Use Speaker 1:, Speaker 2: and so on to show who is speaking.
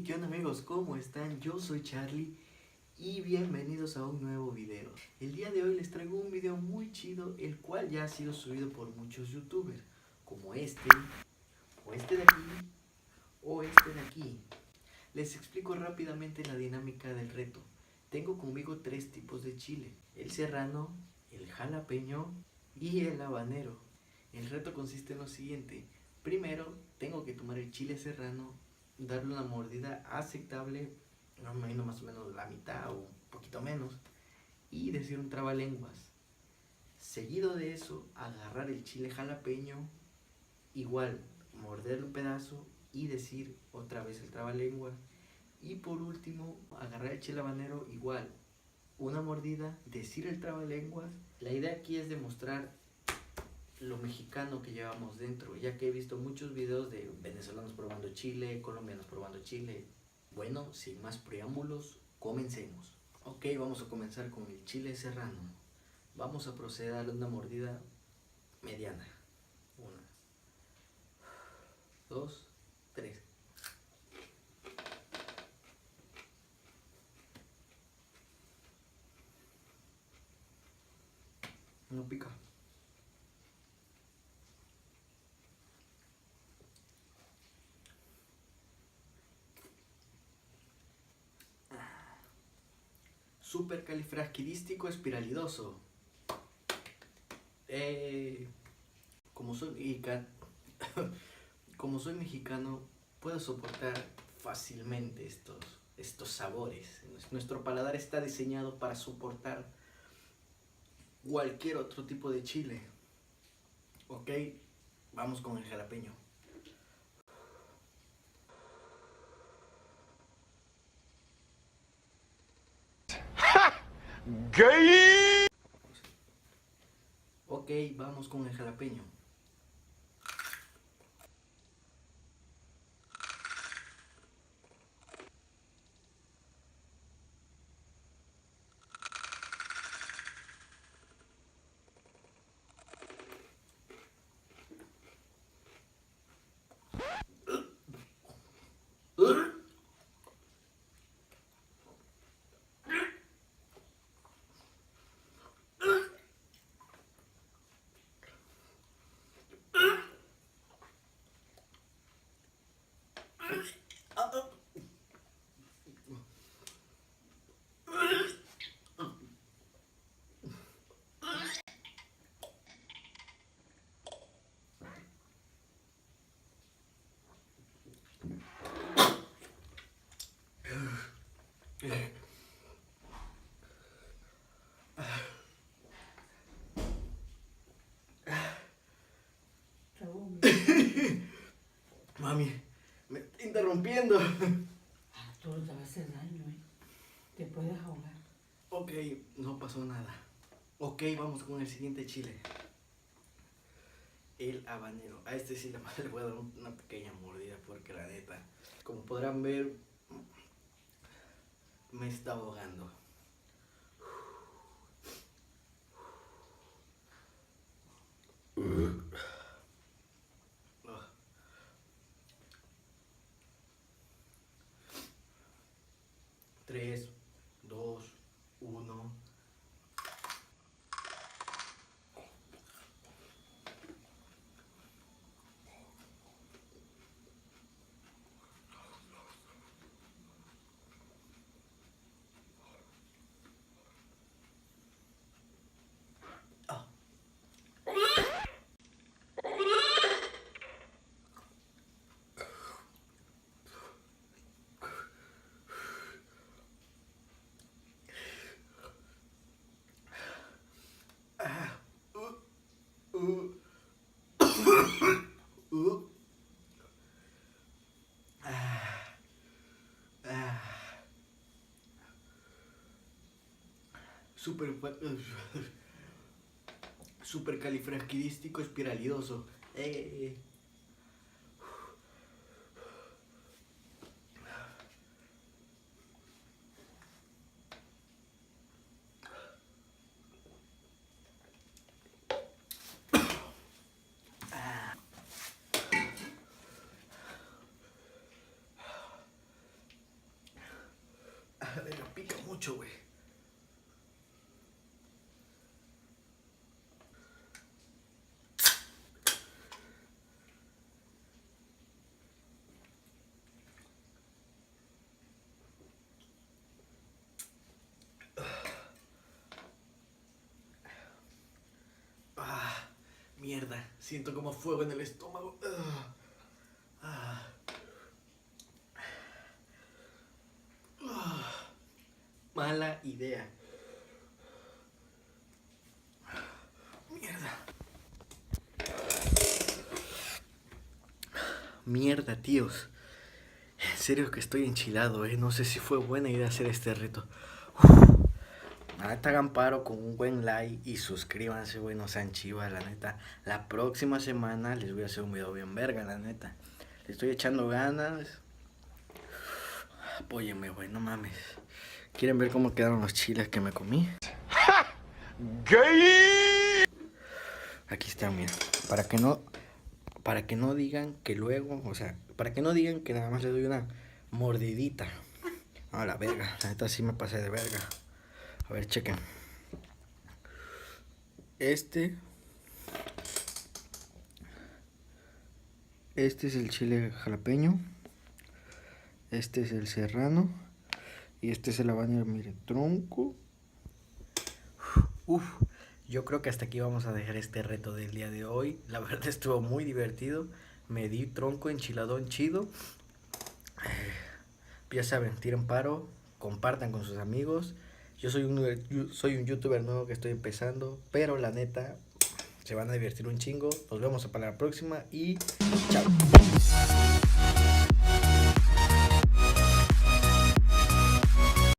Speaker 1: ¿Qué onda amigos? ¿Cómo están? Yo soy Charlie y bienvenidos a un nuevo video. El día de hoy les traigo un video muy chido, el cual ya ha sido subido por muchos youtubers, como este, o este de aquí, o este de aquí. Les explico rápidamente la dinámica del reto. Tengo conmigo tres tipos de chile: el serrano, el jalapeño y el habanero. El reto consiste en lo siguiente: primero tengo que tomar el chile serrano, darle una mordida aceptable, más o menos la mitad o un poquito menos, y decir un trabalenguas. Seguido de eso, agarrar el chile jalapeño, igual morder un pedazo y decir otra vez el trabalenguas. Y por último, agarrar el chile habanero, igual una mordida, decir el trabalenguas. La idea aquí es demostrar lo mexicano que llevamos dentro, ya que he visto muchos videos de venezolanos probando chile, colombianos probando chile. Bueno, sin más preámbulos, comencemos. Ok, vamos a comenzar con el chile serrano. Vamos a proceder a darle una mordida mediana. 1, 2, 3. No pica. Supercalifragilístico espiralidoso. Como soy como soy mexicano, puedo soportar fácilmente estos sabores. Nuestro paladar está diseñado para soportar cualquier otro tipo de chile. Ok, vamos con el jalapeño.
Speaker 2: ¡Gay!
Speaker 1: Ok, vamos con el jalapeño. Mami, me está interrumpiendo.
Speaker 3: Tú te vas a hacer daño, te puedes ahogar.
Speaker 1: Ok, no pasó nada. Ok, vamos con el siguiente chile. El habanero. A este sí le voy a dar una pequeña mordida porque la neta, como podrán ver, me está ahogando. Tres, dos, uno. Supercalifragilístico espiralidoso. mucho, güey. Mierda, siento como fuego en el estómago. Mala idea. Mierda, tíos. En serio que estoy enchilado, No sé si fue buena idea hacer este reto. La neta, hagan paro con un buen like y suscríbanse, güey, no sean chivas, la neta. La próxima semana les voy a hacer un video bien verga, la neta. Le estoy echando ganas. Apóyenme, güey, no mames. ¿Quieren ver cómo quedaron los chiles que me comí?
Speaker 2: ¡Gay!
Speaker 1: Aquí está, mira. Para que no digan que luego, o sea, para que no digan que nada más le doy una mordidita. A la verga, la neta sí me pasé de verga. A ver, chequen. Este es el chile jalapeño. Este es el serrano. Y este es el habanero, mire, tronco. Uf, yo creo que hasta aquí vamos a dejar este reto del día de hoy. La verdad estuvo muy divertido. Me di tronco enchiladón chido. Ya saben, tiren paro, compartan con sus amigos. Yo soy un youtuber nuevo que estoy empezando, pero la neta se van a divertir un chingo. Nos vemos para la próxima y chao.